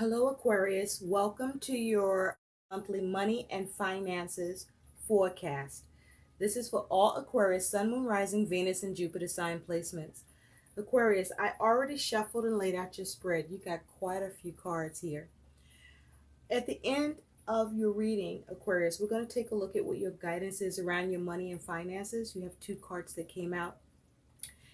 Hello, Aquarius. Welcome to your monthly money and finances forecast. This is for all Aquarius, Sun, Moon, Rising, Venus, and Jupiter sign placements. Aquarius, I already shuffled and laid out your spread. You got quite a few cards here. At the end of your reading, Aquarius, we're going to take a look at what your guidance is around your money and finances. You have two cards that came out.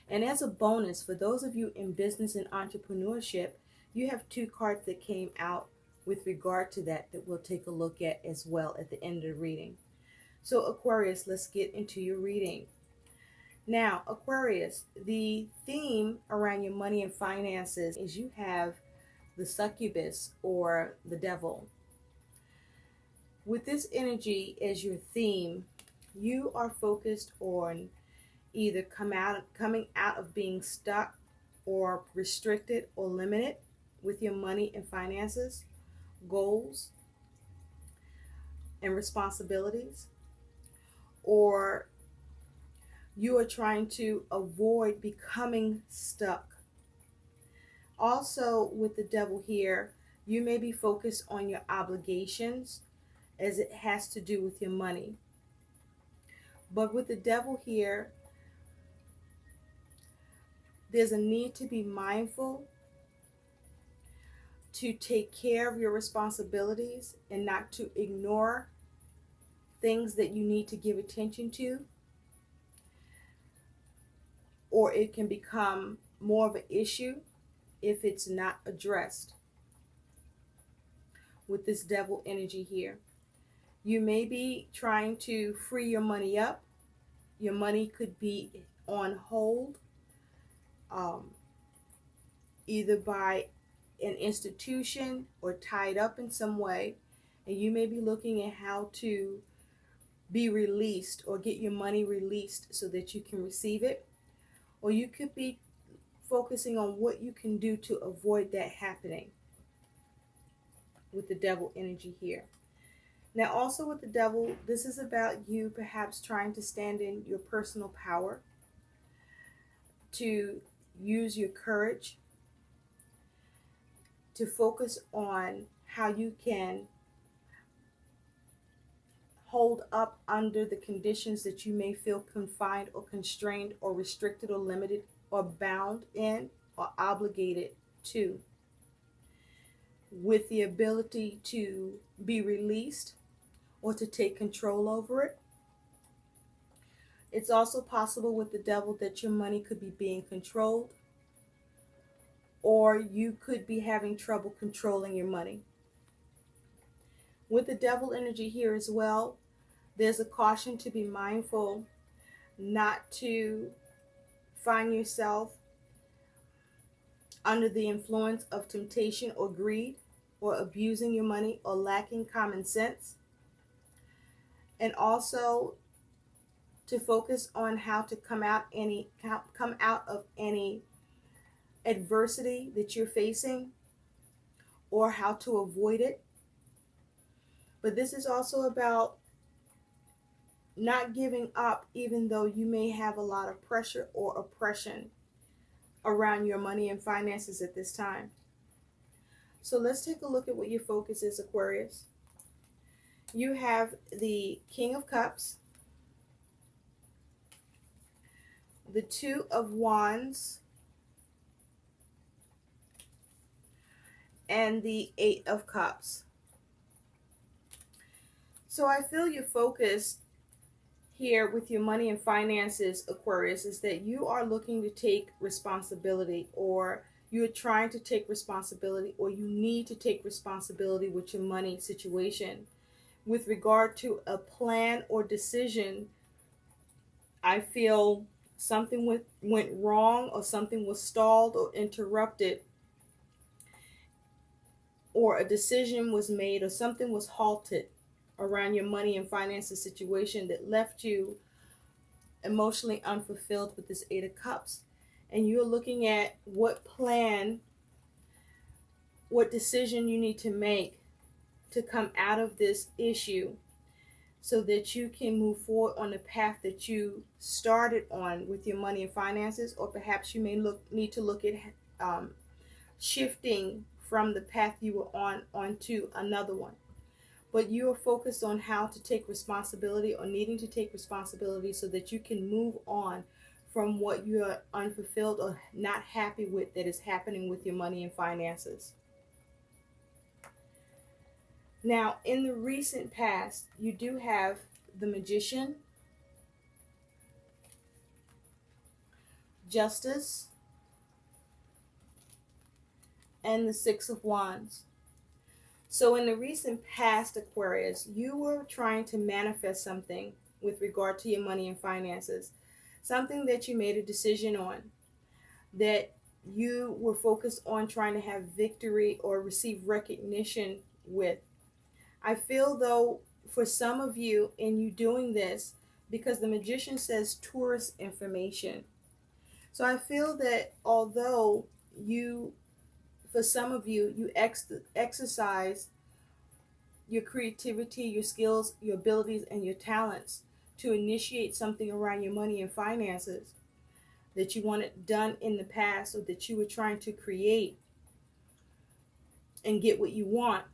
And as a bonus, for those of you in business and entrepreneurship, you have two cards that came out with regard to that we'll take a look at as well at the end of the reading. So Aquarius, let's get into your reading. Now, Aquarius, the theme around your money and finances is you have the succubus or the devil. With this energy as your theme, you are focused on either coming out of being stuck or restricted or limited with your money and finances, goals, and responsibilities, or you are trying to avoid becoming stuck. Also, with the devil here, you may be focused on your obligations as it has to do with your money. But with the devil here, there's a need to be mindful to take care of your responsibilities and not to ignore things that you need to give attention to, or it can become more of an issue if it's not addressed with this devil energy here. You may be trying to free your money up. Your money could be on hold, either by an institution or tied up in some way, and you may be looking at how to be released or get your money released so that you can receive it, or you could be focusing on what you can do to avoid that happening with the devil energy here. Now also with the devil, this is about you perhaps trying to stand in your personal power, to use your courage, to focus on how you can hold up under the conditions that you may feel confined or constrained or restricted or limited or bound in or obligated to, with the ability to be released or to take control over it. It's also possible with the devil that your money could be being controlled, or you could be having trouble controlling your money. With the devil energy here as well, there's a caution to be mindful not to find yourself under the influence of temptation or greed, or abusing your money, or lacking common sense. And also to focus on how to come out of any adversity that you're facing, or how to avoid it. But this is also about not giving up, even though you may have a lot of pressure or oppression around your money and finances at this time. So let's take a look at what your focus is, Aquarius. You have the King of Cups, the Two of Wands, and the Eight of Cups. So I feel your focus here with your money and finances, Aquarius, is that you are looking to take responsibility, or you're trying to take responsibility, or you need to take responsibility with your money situation. With regard to a plan or decision, I feel something went wrong, or something was stalled or interrupted, or a decision was made, or something was halted around your money and finances situation that left you emotionally unfulfilled with this Eight of Cups. And you're looking at what plan, what decision you need to make to come out of this issue so that you can move forward on the path that you started on with your money and finances. Or perhaps you may need to look at shifting from the path you were on onto another one. But you are focused on how to take responsibility or needing to take responsibility so that you can move on from what you are unfulfilled or not happy with that is happening with your money and finances. Now, in the recent past, you do have the Magician, Justice, and the Six of Wands. So in the recent past, Aquarius, you were trying to manifest something with regard to your money and finances, something that you made a decision on, that you were focused on trying to have victory or receive recognition with. I feel though for some of you in you doing this, because the Magician says tourist information. So I feel that although you, for some of you, you exercise your creativity, your skills, your abilities, and your talents to initiate something around your money and finances that you wanted done in the past or that you were trying to create and get what you want,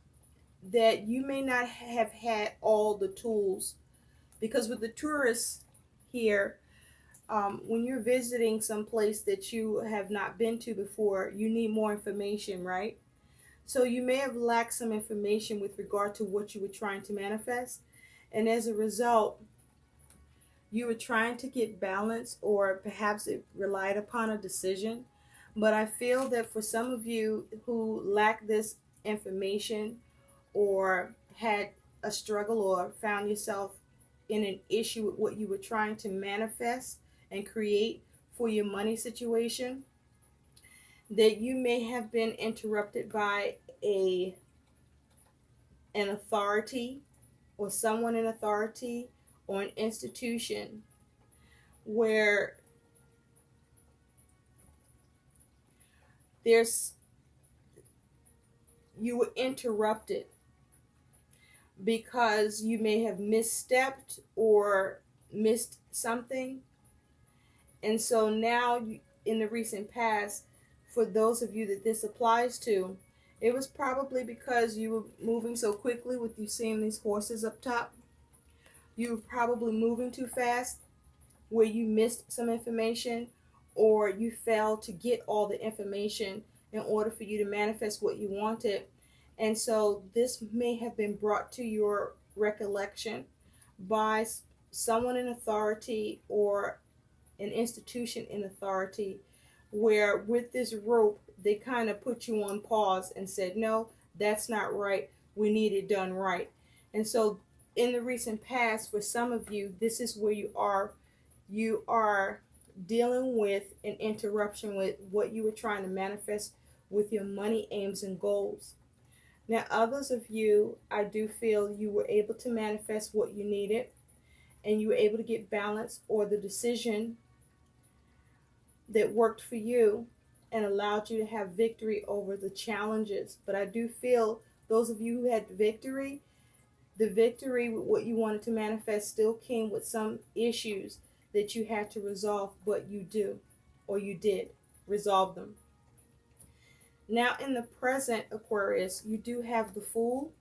that you may not have had all the tools. Because with the tourists here, when you're visiting some place that you have not been to before, you need more information, right? So you may have lacked some information with regard to what you were trying to manifest. And as a result, you were trying to get balance, or perhaps it relied upon a decision. But I feel that for some of you who lack this information or had a struggle or found yourself in an issue with what you were trying to manifest and create for your money situation, that you may have been interrupted by an authority or someone in authority or an institution where you were interrupted because you may have misstepped or missed something. And so now, in the recent past, for those of you that this applies to, it was probably because you were moving so quickly with you seeing these horses up top. You were probably moving too fast where you missed some information, or you failed to get all the information in order for you to manifest what you wanted. And so this may have been brought to your recollection by someone in authority or an institution in authority, where with this rope they kind of put you on pause and said, no, that's not right, we need it done right. And so in the recent past, for some of you, this is where you are dealing with an interruption with what you were trying to manifest with your money aims and goals. Now others of you, I do feel you were able to manifest what you needed, and you were able to get balance or the decision that worked for you and allowed you to have victory over the challenges. But I do feel those of you who had victory, the victory with what you wanted to manifest still came with some issues that you had to resolve, but you did resolve them. Now in the present, Aquarius, you do have the Fool,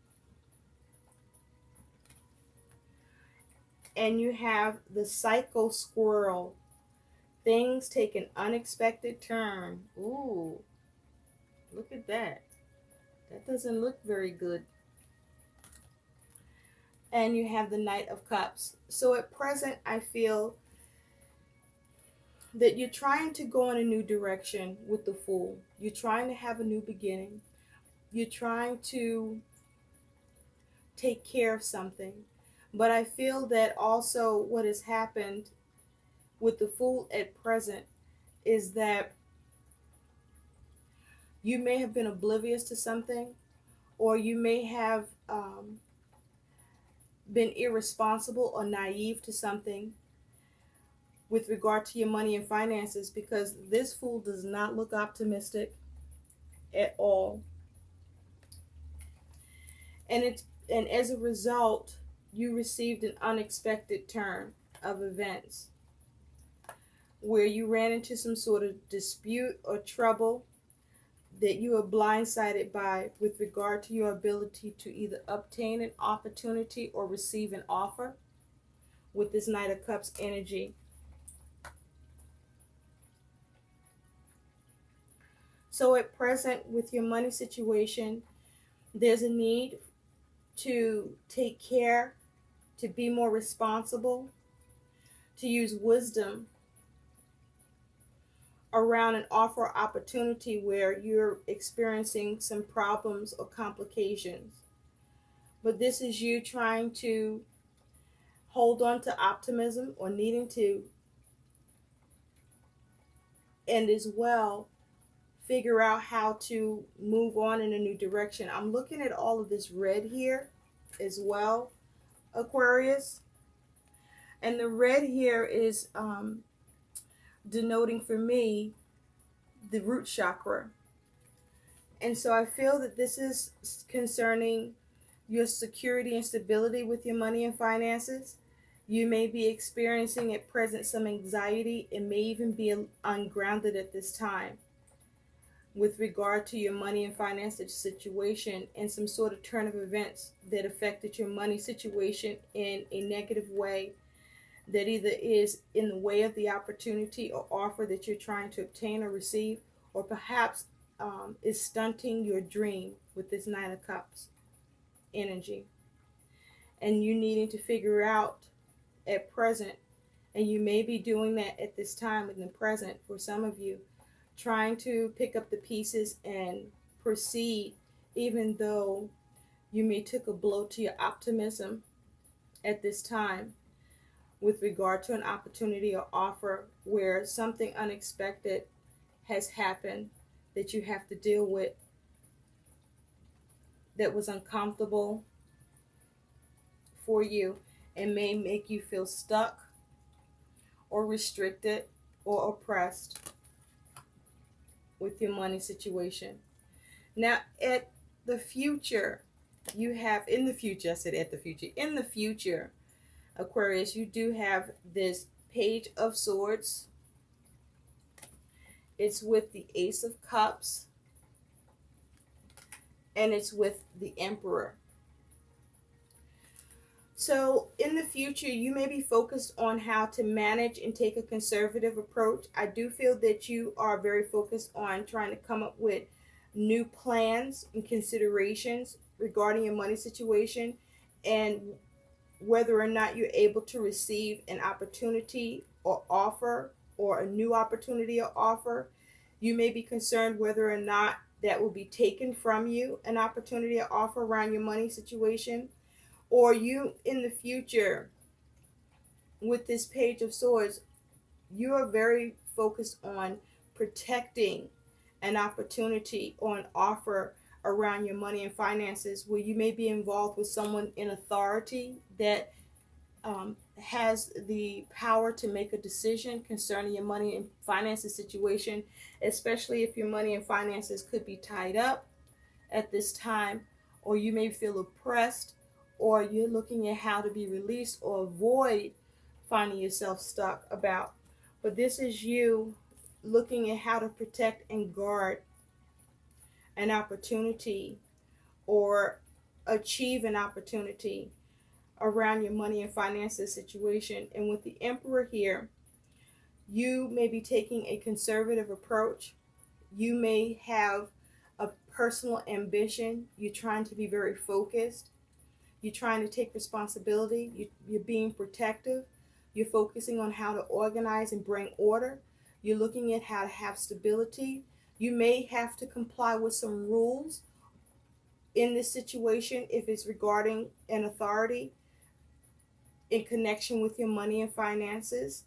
and you have the Psycho Squirrel. Things take an unexpected turn. Ooh, look at that. That doesn't look very good. And you have the Knight of Cups. So at present, I feel that you're trying to go in a new direction with the Fool. You're trying to have a new beginning. You're trying to take care of something. But I feel that also what has happened with the Fool at present is that you may have been oblivious to something, or you may have been irresponsible or naive to something with regard to your money and finances, because this Fool does not look optimistic at all. And as a result, you received an unexpected turn of events where you ran into some sort of dispute or trouble that you are blindsided by with regard to your ability to either obtain an opportunity or receive an offer with this Knight of Cups energy. So at present, with your money situation, there's a need to take care, to be more responsible, to use wisdom around an offer or opportunity where you're experiencing some problems or complications. But this is you trying to hold on to optimism or needing to, and as well figure out how to move on in a new direction. I'm looking at all of this red here as well, Aquarius. And the red here is denoting for me the root chakra. And so I feel that this is concerning your security and stability with your money and finances. You may be experiencing at present some anxiety. It may even be ungrounded at this time with regard to your money and finances situation, and some sort of turn of events that affected your money situation in a negative way, that either is in the way of the opportunity or offer that you're trying to obtain or receive, or perhaps is stunting your dream with this Nine of Cups energy. And you needing to figure out at present, and you may be doing that at this time in the present for some of you, trying to pick up the pieces and proceed, even though you may took a blow to your optimism at this time with regard to an opportunity or offer where something unexpected has happened that you have to deal with, that was uncomfortable for you and may make you feel stuck or restricted or oppressed with your money situation. Now, at the future, you have, in the future, I said at the future, in the future, Aquarius, you do have this Page of Swords. It's with the Ace of Cups, and it's with the Emperor. So in the future, you may be focused on how to manage and take a conservative approach. I do feel that you are very focused on trying to come up with new plans and considerations regarding your money situation, and whether or not you're able to receive an opportunity or offer, or a new opportunity or offer. You may be concerned whether or not that will be taken from you, an opportunity or offer around your money situation. Or you in the future, with this Page of Swords, you are very focused on protecting an opportunity or an offer around your money and finances, where you may be involved with someone in authority that has the power to make a decision concerning your money and finances situation, especially if your money and finances could be tied up at this time, or you may feel oppressed, or you're looking at how to be released or avoid finding yourself stuck about. But this is you looking at how to protect and guard an opportunity or achieve an opportunity around your money and finances situation. And with the Emperor here, you may be taking a conservative approach. You may have a personal ambition. You're trying to be very focused. You're trying to take responsibility. You're being protective. You're focusing on how to organize and bring order. You're looking at how to have stability. You may have to comply with some rules in this situation if it's regarding an authority in connection with your money and finances,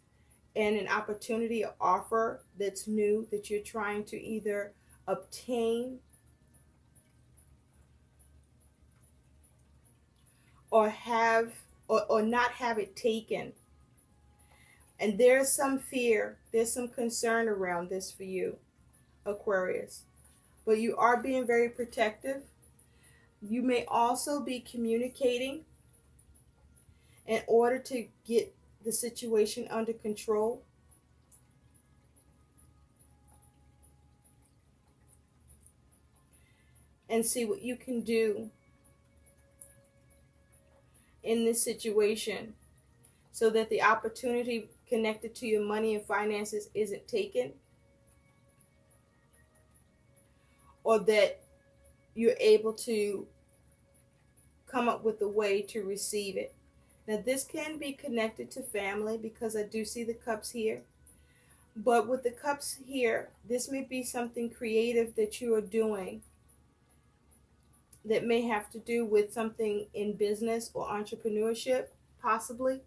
and an opportunity or offer that's new that you're trying to either obtain or have or not have it taken. And there's some fear, there's some concern around this for you, Aquarius. But you are being very protective. You may also be communicating in order to get the situation under control. and see what you can do in this situation so that the opportunity connected to your money and finances isn't taken, or that you're able to come up with a way to receive it. Now, this can be connected to family because I do see the cups here. But with the cups here, this may be something creative that you are doing that may have to do with something in business or entrepreneurship, possibly.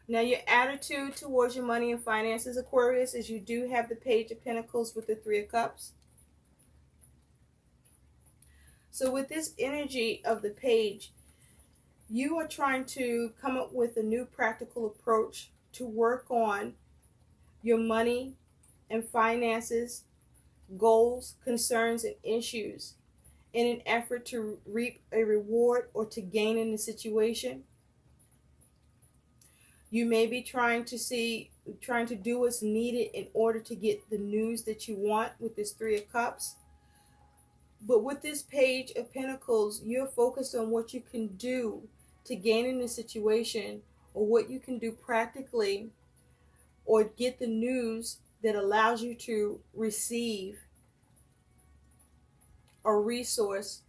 Now, your attitude towards your money and finances, Aquarius, is you do have the Page of Pentacles with the Three of Cups. So with this energy of the page, you are trying to come up with a new practical approach to work on your money and finances, goals, concerns, and issues in an effort to reap a reward or to gain in the situation. You may be trying to do what's needed in order to get the news that you want with this Three of Cups. But with this Page of Pentacles, you're focused on what you can do to gain in the situation, or what you can do practically, or get the news that allows you to receive a resource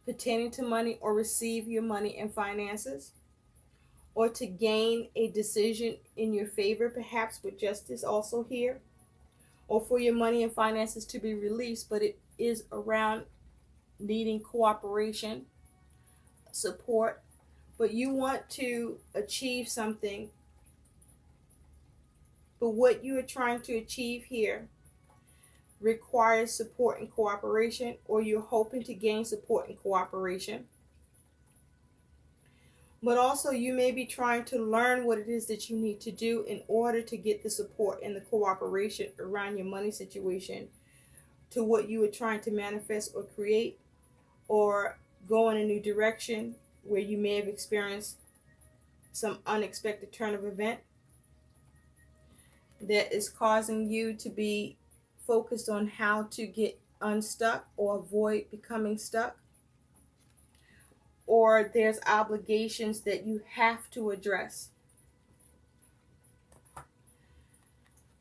pertaining to money, or receive your money and finances, or to gain a decision in your favor, perhaps with justice also here, or for your money and finances to be released. But it is around needing cooperation, support, but you want to achieve something. But what you are trying to achieve here requires support and cooperation, or you're hoping to gain support and cooperation. But also you may be trying to learn what it is that you need to do in order to get the support and the cooperation around your money situation to what you are trying to manifest or create, or go in a new direction where you may have experienced some unexpected turn of event that is causing you to be focused on how to get unstuck or avoid becoming stuck. Or there's obligations that you have to address.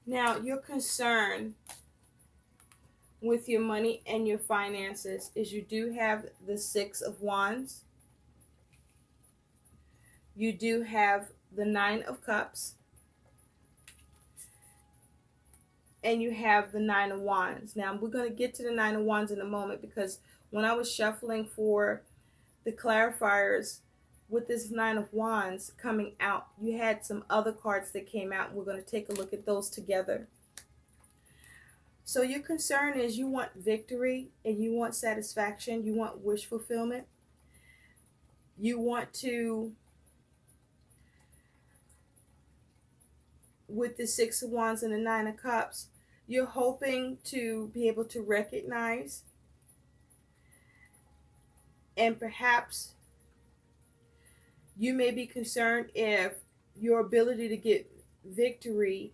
Now, your concern with your money and your finances is you do have the Six of Wands. You do have the Nine of Cups. And you have the Nine of Wands. Now, we're going to get to the Nine of Wands in a moment, because when I was shuffling for the clarifiers with this Nine of Wands coming out, you had some other cards that came out. We're going to take a look at those together. So your concern is you want victory and you want satisfaction. You want wish fulfillment. You want to, with the Six of Wands and the Nine of Cups, you're hoping to be able to recognize, and perhaps you may be concerned if your ability to get victory,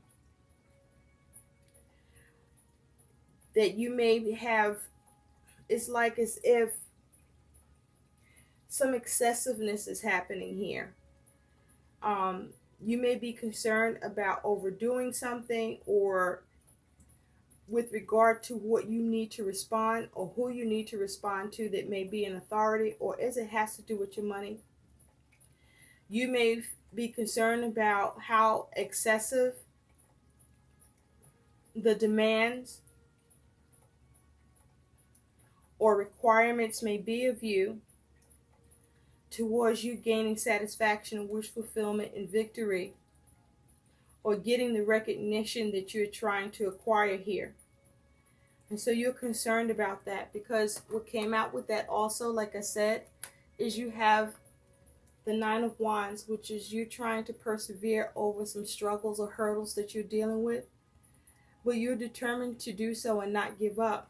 that you may have, it's like as if some excessiveness is happening here. You may be concerned about overdoing something, or with regard to what you need to respond or who you need to respond to that may be an authority, or as it has to do with your money. You may be concerned about how excessive the demands or requirements may be of you towards you gaining satisfaction, wish fulfillment, and victory, or getting the recognition that you're trying to acquire here. And so you're concerned about that, because what came out with that also, like I said, is you have the Nine of Wands, which is you trying to persevere over some struggles or hurdles that you're dealing with, but you're determined to do so and not give up.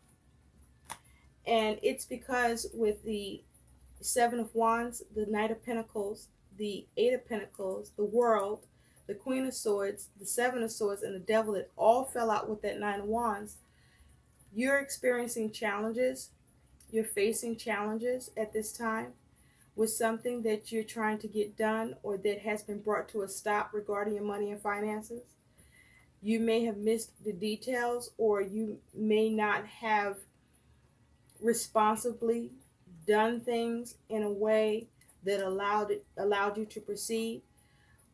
And it's because with the Seven of Wands, the Knight of Pentacles, the Eight of Pentacles, the World, the Queen of Swords, the Seven of Swords, and the Devil, that all fell out with that Nine of Wands. You're experiencing challenges. You're facing challenges at this time with something that you're trying to get done or that has been brought to a stop regarding your money and finances. You may have missed the details, or you may not have responsibly done things in a way that allowed you to proceed,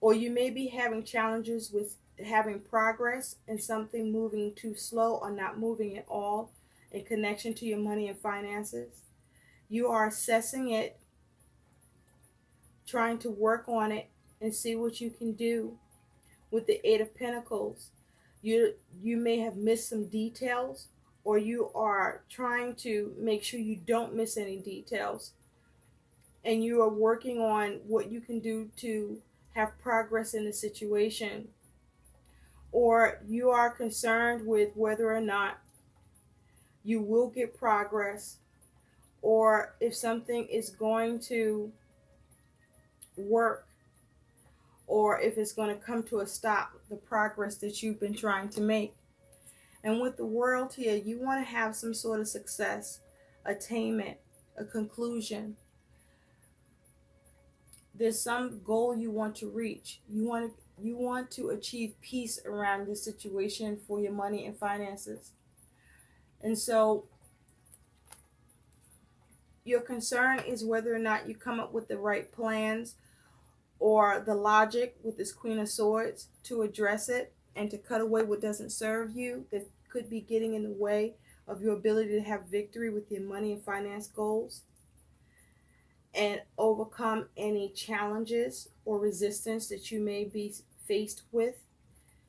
or you may be having challenges with having progress and something moving too slow or not moving at all in connection to your money and finances. You are assessing it, trying to work on it and see what you can do. With the Eight of Pentacles, you may have missed some details, or you are trying to make sure you don't miss any details, and you are working on what you can do to have progress in the situation. Or you are concerned with whether or not you will get progress, or if something is going to work, or if it's going to come to a stop, the progress that you've been trying to make. And with the World here, you want to have some sort of success, attainment, a conclusion. There's some goal you want to reach. You want to achieve peace around this situation for your money and finances. And so your concern is whether or not you come up with the right plans or the logic with this Queen of Swords to address it and to cut away what doesn't serve you, that could be getting in the way of your ability to have victory with your money and finance goals, and overcome any challenges or resistance that you may be faced with.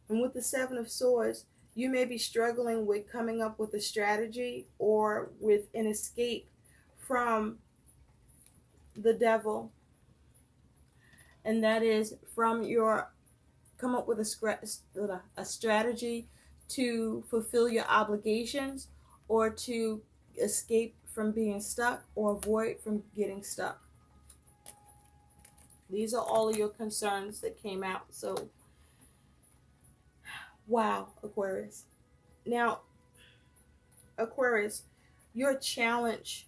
And with the Seven of Swords, you may be struggling with coming up with a strategy or with an escape from the devil. And that is from your come up with a strategy to fulfill your obligations, or to escape from being stuck or avoid from getting stuck. These are all of your concerns that came out. So, wow, Aquarius. Now, Aquarius, your challenge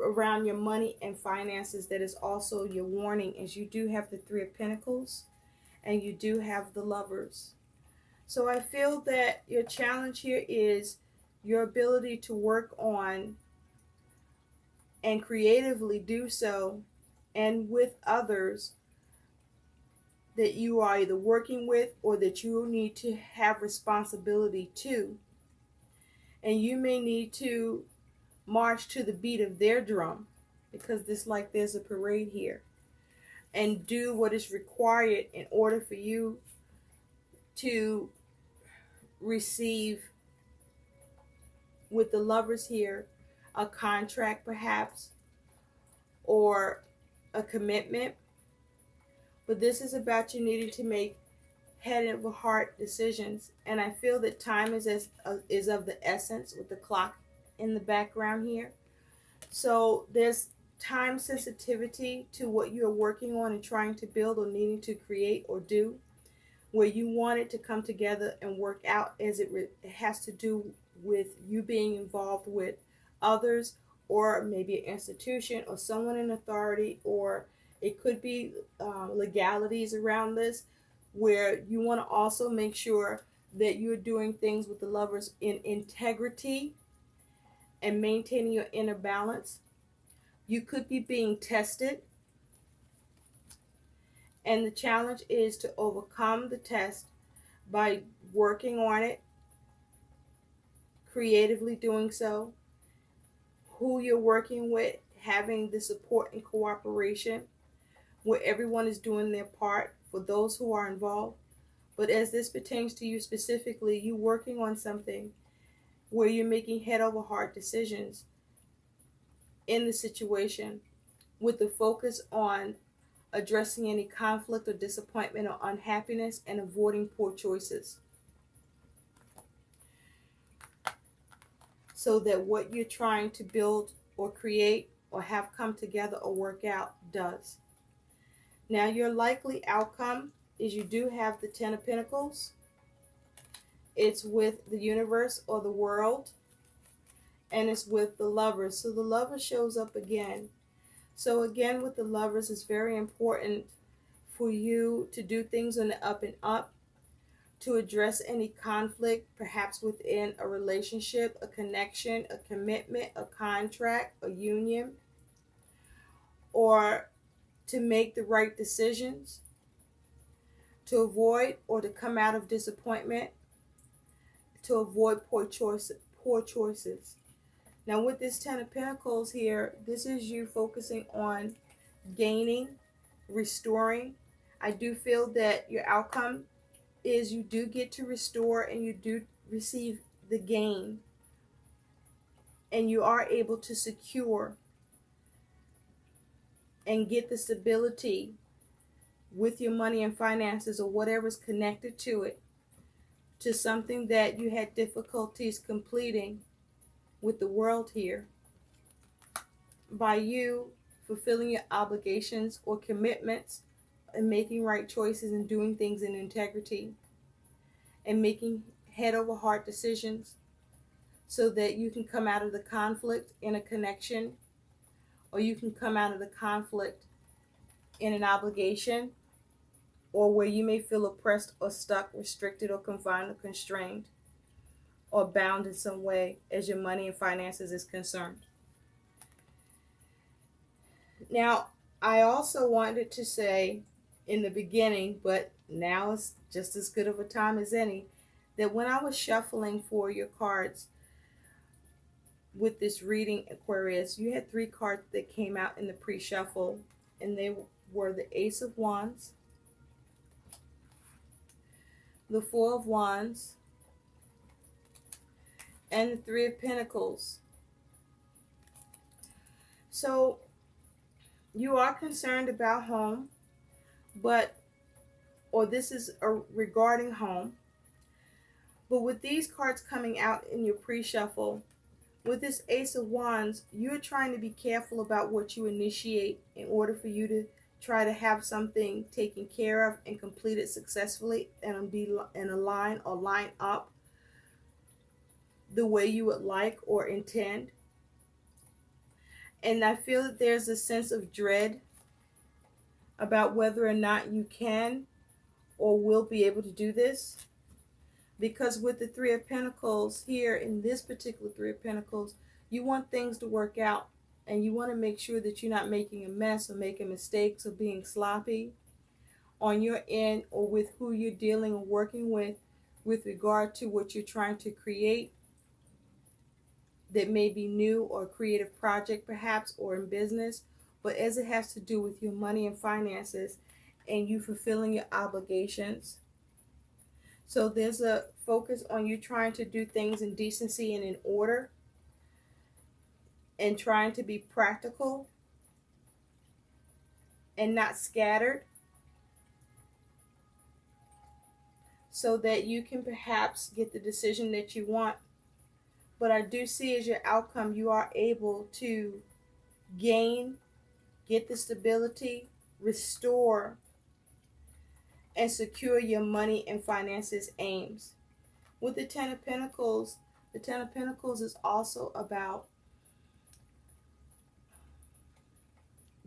around your money and finances, that is also your warning, is you do have the Three of Pentacles and you do have the Lovers. So I feel that your challenge here is your ability to work on and creatively do so, and with others that you are either working with or that you need to have responsibility to. And you may need to march to the beat of their drum, because there's a parade here, and do what is required in order for you to receive, with the Lovers here, a contract perhaps, or a commitment. But this is about you needing to make head over heart decisions. And I feel that time is of the essence, with the clock in the background here. So there's time sensitivity to what you're working on and trying to build or needing to create or do, where you want it to come together and work out, as it has to do with you being involved with others, or maybe an institution or someone in authority, or it could be legalities around this, where you want to also make sure that you're doing things with the Lovers in integrity and maintaining your inner balance. You could be being tested, and the challenge is to overcome the test by working on it, creatively doing so, who you're working with, having the support and cooperation, where everyone is doing their part for those who are involved. But as this pertains to you specifically, you working on something where you're making head over heart decisions in the situation, with the focus on addressing any conflict or disappointment or unhappiness, and avoiding poor choices, so that what you're trying to build or create or have come together or work out does. Now, your likely outcome is you do have the Ten of Pentacles It's with the universe or the world, and it's with the Lovers. So the Lover shows up again. So again, with the Lovers, it's very important for you to do things on the up and up, to address any conflict, perhaps within a relationship, a connection, a commitment, a contract, a union, or to make the right decisions, to avoid or to come out of disappointment, to avoid poor choices. Now with this Ten of Pentacles here, this is you focusing on gaining, restoring. I do feel that your outcome is you do get to restore and you do receive the gain, and you are able to secure and get the stability with your money and finances or whatever's connected to it, to something that you had difficulties completing with the world here, by you fulfilling your obligations or commitments and making right choices and doing things in integrity and making head over heart decisions, so that you can come out of the conflict in a connection, or you can come out of the conflict in an obligation, or where you may feel oppressed or stuck, restricted or confined or constrained or bound in some way as your money and finances is concerned. Now, I also wanted to say in the beginning, but now it's just as good of a time as any, that when I was shuffling for your cards with this reading, Aquarius, you had 3 cards that came out in the pre-shuffle, and they were the Ace of Wands, the Four of Wands, and the Three of Pentacles. So you are concerned about home, or this is regarding home. But with these cards coming out in your pre-shuffle, with this Ace of Wands, you're trying to be careful about what you initiate in order for you to try to have something taken care of and completed successfully and be in a line or line up the way you would like or intend. And I feel that there's a sense of dread about whether or not you can or will be able to do this. Because with the Three of Pentacles here, in this particular Three of Pentacles, you want things to work out. And you want to make sure that you're not making a mess or making mistakes or being sloppy on your end, or with who you're dealing or working with regard to what you're trying to create that may be new, or a creative project perhaps, or in business. But as it has to do with your money and finances and you fulfilling your obligations. So there's a focus on you trying to do things in decency and in order, and trying to be practical and not scattered, so that you can perhaps get the decision that you want. But I do see as your outcome, you are able to gain, get the stability, restore, and secure your money and finances aims. With the Ten of Pentacles is also about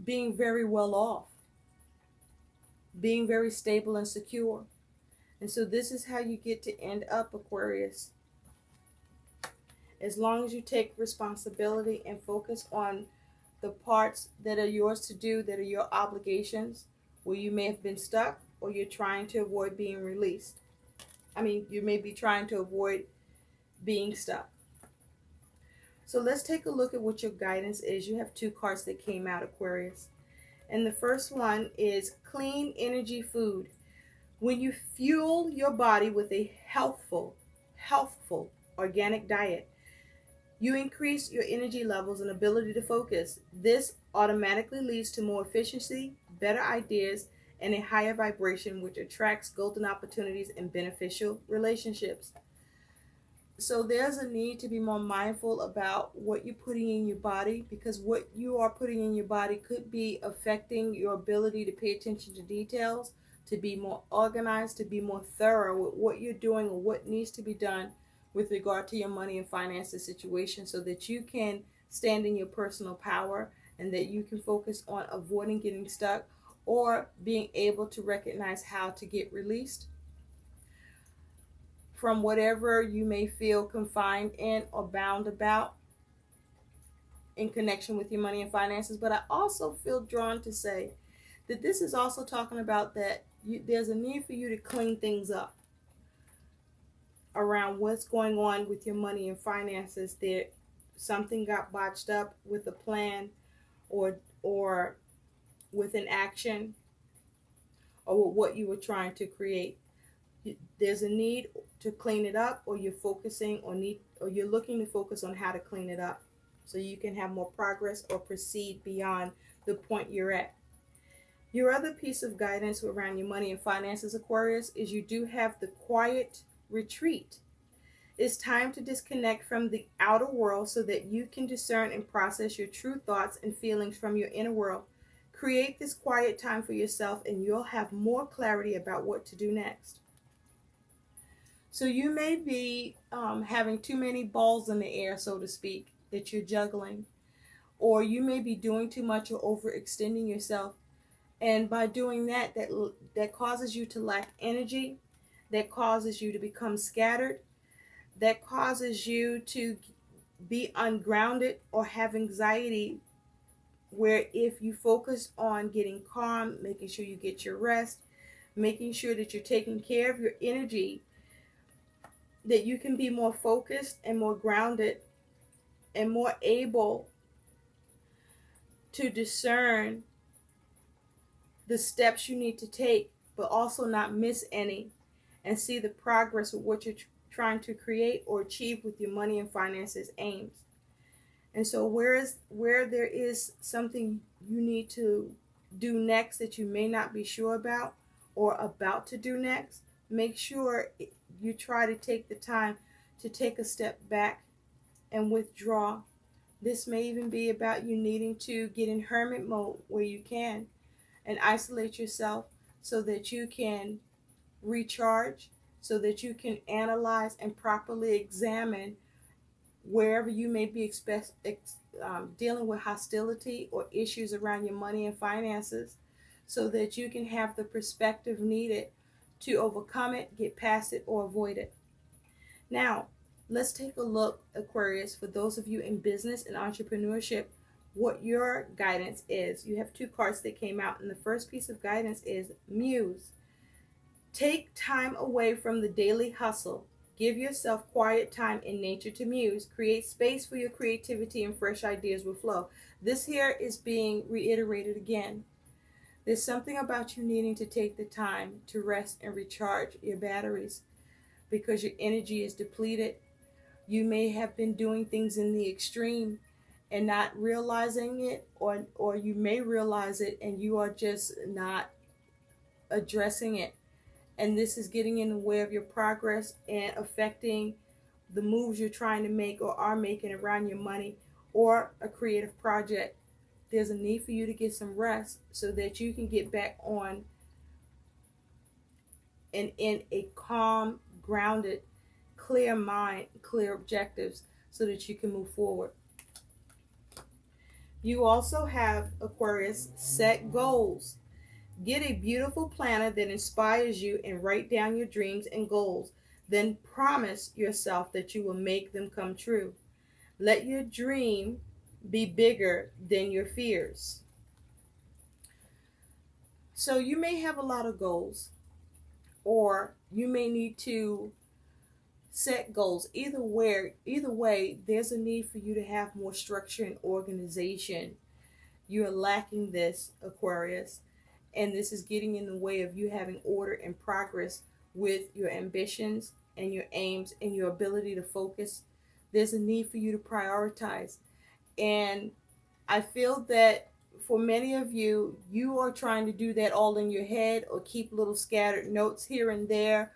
being very well off, being very stable and secure. And so this is how you get to end up, Aquarius. As long as you take responsibility and focus on the parts that are yours to do, that are your obligations, where you may have been stuck, or you're trying to avoid being released. You may be trying to avoid being stuck. So let's take a look at what your guidance is. You have 2 cards that came out, Aquarius. And the first one is clean energy food. When you fuel your body with a healthful organic diet, you increase your energy levels and ability to focus. This automatically leads to more efficiency, better ideas, and a higher vibration, which attracts golden opportunities and beneficial relationships. So there's a need to be more mindful about what you're putting in your body, because what you are putting in your body could be affecting your ability to pay attention to details, to be more organized, to be more thorough with what you're doing or what needs to be done with regard to your money and finances situation, so that you can stand in your personal power and that you can focus on avoiding getting stuck or being able to recognize how to get released from whatever you may feel confined in or bound about in connection with your money and finances. But I also feel drawn to say that this is also talking about that there's a need for you to clean things up around what's going on with your money and finances. That something got botched up with a plan or with an action or with what you were trying to create. There's a need to clean it up, or you're focusing or you're looking to focus on how to clean it up so you can have more progress or proceed beyond the point you're at. Your other piece of guidance around your money and finances, Aquarius, is you do have the quiet retreat. It's time to disconnect from the outer world so that you can discern and process your true thoughts and feelings from your inner world. Create this quiet time for yourself and you'll have more clarity about what to do next. So you may be having too many balls in the air, so to speak, that you're juggling. Or you may be doing too much or overextending yourself. And by doing that, that causes you to lack energy, that causes you to become scattered, that causes you to be ungrounded or have anxiety, where if you focus on getting calm, making sure you get your rest, making sure that you're taking care of your energy, that you can be more focused and more grounded and more able to discern the steps you need to take, but also not miss any, and see the progress with what you're trying to create or achieve with your money and finances aims. And so where there is something you need to do next that you may not be sure about or about to do next, make sure you try to take the time to take a step back and withdraw. This may even be about you needing to get in hermit mode where you can and isolate yourself so that you can recharge, so that you can analyze and properly examine wherever you may be dealing with hostility or issues around your money and finances, so that you can have the perspective needed to overcome it, get past it, or avoid it. Now, let's take a look, Aquarius, for those of you in business and entrepreneurship, what your guidance is. You have two cards that came out, and the first piece of guidance is Muse. Take time away from the daily hustle. Give yourself quiet time in nature to muse. Create space for your creativity and fresh ideas will flow. This here is being reiterated again. There's something about you needing to take the time to rest and recharge your batteries because your energy is depleted. You may have been doing things in the extreme and not realizing it, or you may realize it and you are just not addressing it. And this is getting in the way of your progress and affecting the moves you're trying to make or are making around your money or a creative project. There's a need for you to get some rest so that you can get back on and in a calm, grounded, clear mind, clear objectives so that you can move forward. You also have, Aquarius, set goals. Get a beautiful planner that inspires you and write down your dreams and goals. Then promise yourself that you will make them come true. Let your dream be bigger than your fears. So you may have a lot of goals, or you may need to set goals. Either way, there's a need for you to have more structure and organization. You're lacking this, Aquarius, and this is getting in the way of you having order and progress with your ambitions and your aims and your ability to focus. There's a need for you to prioritize. And I feel that for many of you, you are trying to do that all in your head or keep little scattered notes here and there.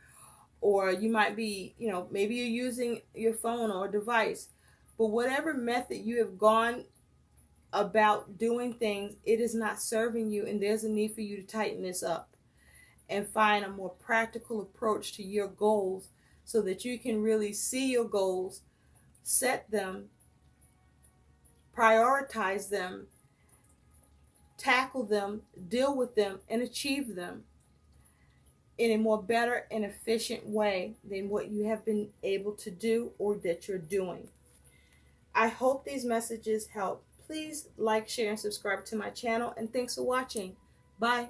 Or you might be, maybe you're using your phone or a device. But whatever method you have gone about doing things, it is not serving you, and there's a need for you to tighten this up. and find a more practical approach to your goals so that you can really see your goals, set them, prioritize them, tackle them, deal with them, and achieve them in a more better and efficient way than what you have been able to do or that you're doing. I hope these messages help. Please like, share, and subscribe to my channel, and thanks for watching. Bye.